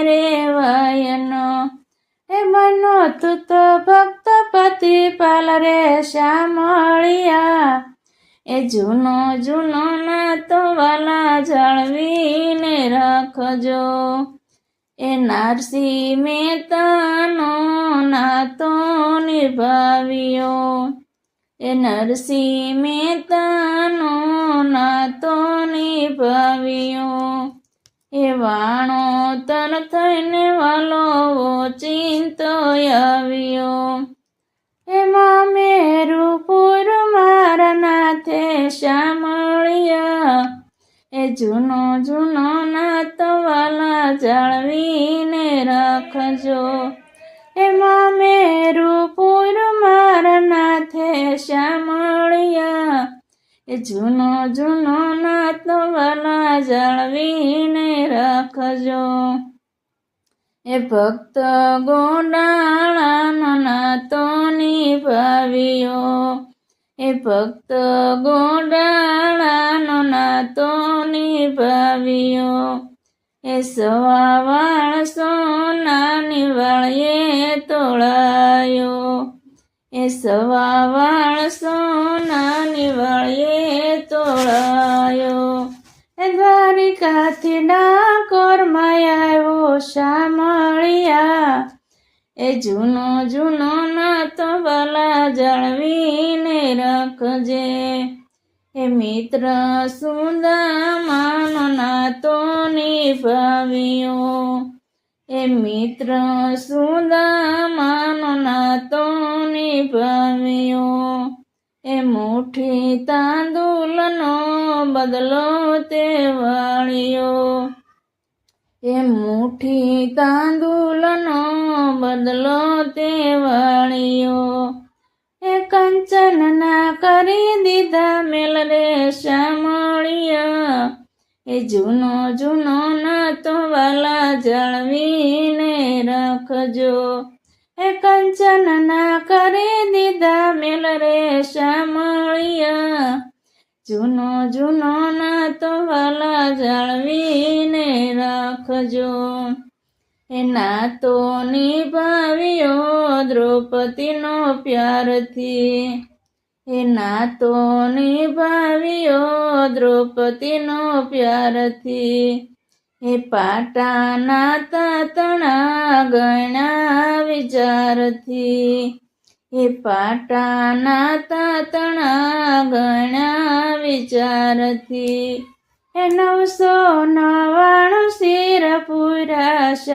રેવાયનો એ બનો તું તો ભક્ત પતિ પાલ રે શામળિયા એ જૂનો જૂનો નાતો વાલા જાળવીને રાખજો એ નરસિંહ મહેતાનો નાતો નિભાવ્યો એ નરસિંહ મહેતાનો નાતો નિભાવ્યો એ વાણો તર થઈને વાલો ચિંતો આવ્યો એમાં મેરું પૂર મારા નાથે શામળિયા એ જૂનો જૂનો નાતો વાલા જાળવીને રાખજો એમાં મેરું પૂર મારા નાથે શામળિયા એ જૂનો જૂનો નાતો વાલા જાળવીને રાખજો એ ભક્ત ગોડાણાનો નાતો નિભાવ્યો એ ભક્ત ગોડાણાનો નાતો નિભાવ્યો એ સવાવાળ સોનાની વાળીએ તોળાયો એ સવાવાળ સોનાની વાળીએ તોળાયો એ દ્વારિકાથી ડાકોરમાં આવ્યો શામળિયા એ જૂનો જૂનો નાતો વાલા જાળવીને રાખજે એ મિત્ર સુદામાનો નાતો નિભાવ્યો એ મિત્ર સુદામાનો નાતો નિભાવ્યો એ મુઠ્ઠી તાંદુલનો બદલો તે વાળ્યો એ મુઠ્ઠી તાંદુલનો બદલો તે વાળ્યો એ કંચનના કરી દીધા મેલ રે શામળિયા એ જૂનો જૂનો નાતો વાલા જાળવીને રાખજો એ કંચનના કરી દીધા મેલ રે શામળિયા જૂનો જૂનો નાતો વાલા જાળવીને રાખજો એ નાતો નિભાવ્યો દ્રૌપદીનો પ્યારથી એ નાતો નિભાવ્યો દ્રૌપદીનો પ્યારથી એ પાટાના તાતણા ગણ્યા વિચારથી એ પાટાના તાતણા ગણ્યા વિચારથી એ 999 શિર પૂરા